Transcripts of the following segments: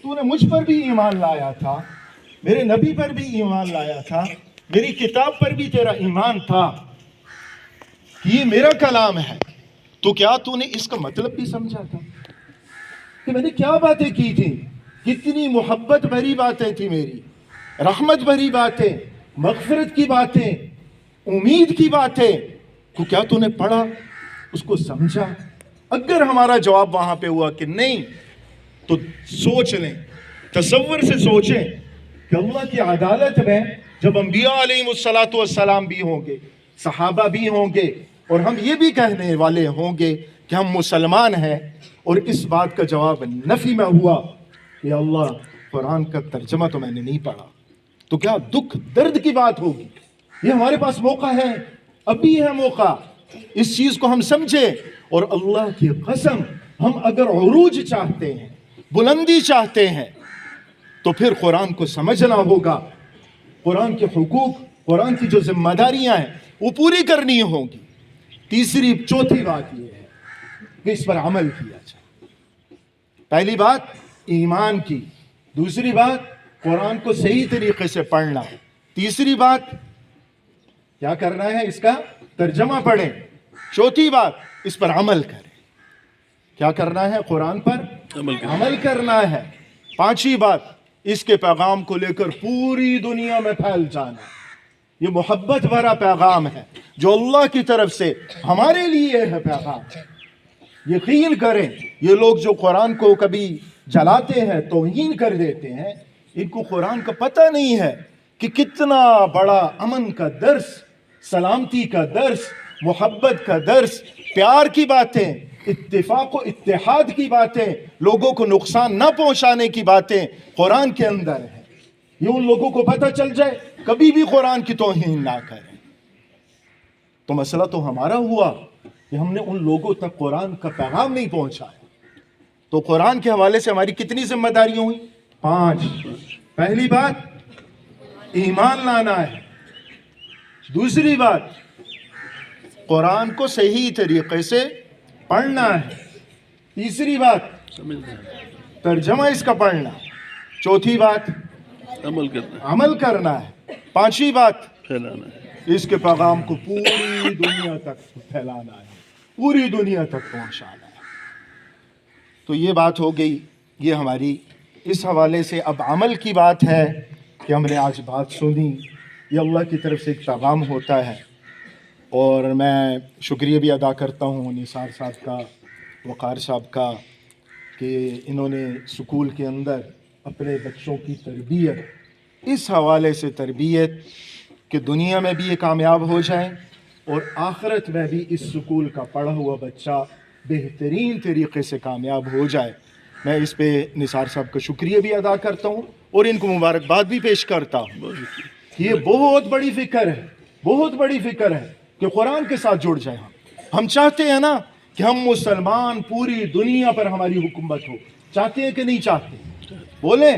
تو نے مجھ پر بھی ایمان لایا تھا، میرے نبی پر بھی ایمان لایا تھا، میری کتاب پر بھی تیرا ایمان تھا کہ یہ میرا کلام ہے، تو کیا تو نے اس کا مطلب بھی سمجھا تھا کہ میں نے کیا باتیں کی تھی؟ کتنی محبت بھری باتیں تھی میری، رحمت بھری باتیں، مغفرت کی باتیں، امید کی باتیں، تو کیا تو نے پڑھا، اس کو سمجھا؟ اگر ہمارا جواب وہاں پہ ہوا کہ نہیں، تو سوچ لیں، تصور سے سوچیں کہ اللہ کی عدالت میں جب انبیاء علیہ السلام بھی ہوں گے، صحابہ بھی ہوں گے، اور ہم یہ بھی کہنے والے ہوں گے کہ ہم مسلمان ہیں، اور اس بات کا جواب نفی میں ہوا کہ اللہ قرآن کا ترجمہ تو میں نے نہیں پڑھا، تو کیا دکھ درد کی بات ہوگی؟ یہ ہمارے پاس موقع ہے، ابھی ہے موقع، اس چیز کو ہم سمجھیں، اور اللہ کی قسم ہم اگر عروج چاہتے ہیں، بلندی چاہتے ہیں، تو پھر قرآن کو سمجھنا ہوگا، قرآن کے حقوق، قرآن کی جو ذمہ داریاں ہیں وہ پوری کرنی ہوں گی۔ تیسری چوتھی بات یہ ہے کہ اس پر عمل کیا جائے۔ پہلی بات ایمان کی، دوسری بات قرآن کو صحیح طریقے سے پڑھنا، تیسری بات کیا کرنا ہے، اس کا ترجمہ پڑھیں، چوتھی بات اس پر عمل کریں۔ کیا کرنا ہے؟ قرآن پر عمل کرنا ہے۔ پانچویں بات اس کے پیغام کو لے کر پوری دنیا میں پھیل جانا۔ یہ محبت بھرا پیغام ہے جو اللہ کی طرف سے ہمارے لیے ہے پیغام۔ یقین کریں، یہ لوگ جو قرآن کو کبھی جلاتے ہیں، توہین کر دیتے ہیں، ان کو قرآن کا پتہ نہیں ہے کہ کتنا بڑا امن کا درس، سلامتی کا درس، محبت کا درس، پیار کی باتیں، اتفاق و اتحاد کی باتیں، لوگوں کو نقصان نہ پہنچانے کی باتیں قرآن کے اندر ہے۔ یہ ان لوگوں کو پتہ چل جائے، کبھی بھی قرآن کی توہین نہ کریں۔ تو مسئلہ تو ہمارا ہوا کہ ہم نے ان لوگوں تک قرآن کا پیغام نہیں پہنچایا۔ تو قرآن کے حوالے سے ہماری کتنی ذمہ داریاں ہوئی؟ 5۔ پہلی بات ایمان لانا ہے، دوسری بات قرآن کو صحیح طریقے سے پڑھنا ہے، تیسری بات ترجمہ اس کا پڑھنا، چوتھی بات عمل کرنا ہے، پانچویں بات پھیلانا ہے، اس کے پیغام کو پوری دنیا تک پھیلانا ہے، پوری دنیا تک پہنچانا ہے۔ تو یہ بات ہو گئی، یہ ہماری اس حوالے سے اب عمل کی بات ہے کہ ہم نے آج بات سنی، یہ اللہ کی طرف سے ایک پیغام ہوتا ہے۔ اور میں شکریہ بھی ادا کرتا ہوں نثار صاحب کا، وقار صاحب کا، کہ انہوں نے سکول کے اندر اپنے بچوں کی تربیت اس حوالے سے تربیت کہ دنیا میں بھی یہ کامیاب ہو جائیں اور آخرت میں بھی اس سکول کا پڑھا ہوا بچہ بہترین طریقے سے کامیاب ہو جائے۔ میں اس پہ نثار صاحب کا شکریہ بھی ادا کرتا ہوں اور ان کو مبارکباد بھی پیش کرتا ہوں۔ یہ بہت بڑی فکر ہے، بہت بڑی فکر ہے کہ قرآن کے ساتھ جڑ جائیں۔ ہم چاہتے ہیں نا کہ ہم مسلمان پوری دنیا پر ہماری حکومت ہو، چاہتے ہیں کہ نہیں چاہتے؟ بولیں،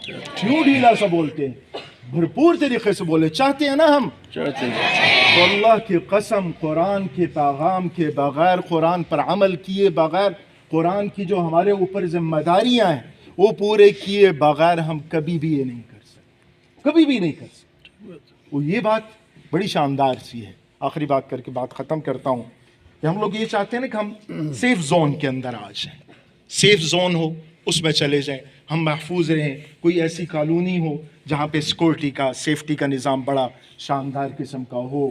کیوں ڈھیلا سا بولتے ہیں؟ بھرپور طریقے سے بولے، چاہتے ہیں نا ہم؟ چاہتے ہیں۔ تو اللہ کی قسم، قرآن کے پیغام کے بغیر، قرآن پر عمل کیے بغیر، قرآن کی جو ہمارے اوپر ذمہ داریاں ہیں وہ پورے کیے بغیر ہم کبھی بھی یہ نہیں کر سکتے، کبھی بھی نہیں کر سکتے۔ وہ یہ بات بڑی شاندار سی ہے۔ آخری بات کر کے بات ختم کرتا ہوں کہ ہم لوگ یہ چاہتے ہیں نا کہ ہم سیف زون کے اندر آ جائیں، سیف زون ہو اس میں چلے جائیں، ہم محفوظ رہیں، کوئی ایسی کالونی ہو جہاں پہ سیکورٹی کا، سیفٹی کا نظام بڑا شاندار قسم کا ہو۔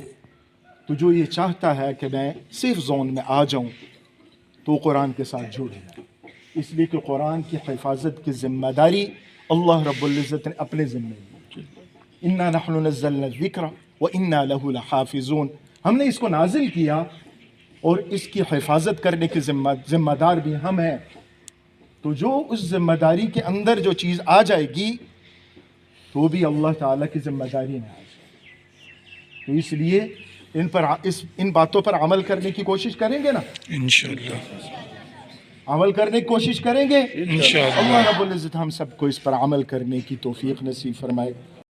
تو جو یہ چاہتا ہے کہ میں سیف زون میں آ جاؤں تو قرآن کے ساتھ جڑ جائے، اس لیے کہ قرآن کی حفاظت کی ذمہ داری اللہ رب العزت نے اپنے ذمہ لی۔ اِنَّا نَحْنُ نَزَّلْنَا الذِّكْرَ وَإِنَّا لَهُ لَحَافِظُونَ، ہم نے اس کو نازل کیا اور اس کی حفاظت کرنے کی ذمہ دار بھی ہم ہیں۔ تو جو اس ذمہ داری کے اندر جو چیز آ جائے گی تو بھی اللہ تعالیٰ کی ذمہ داری میں آ جائے گی۔ تو اس لیے ان باتوں پر عمل کرنے کی کوشش کریں گے نا؟ انشاءاللہ عمل کرنے کی کوشش کریں گے انشاءاللہ۔ اللہ رب العزت ہم سب کو اس پر عمل کرنے کی توفیق نصیب فرمائے۔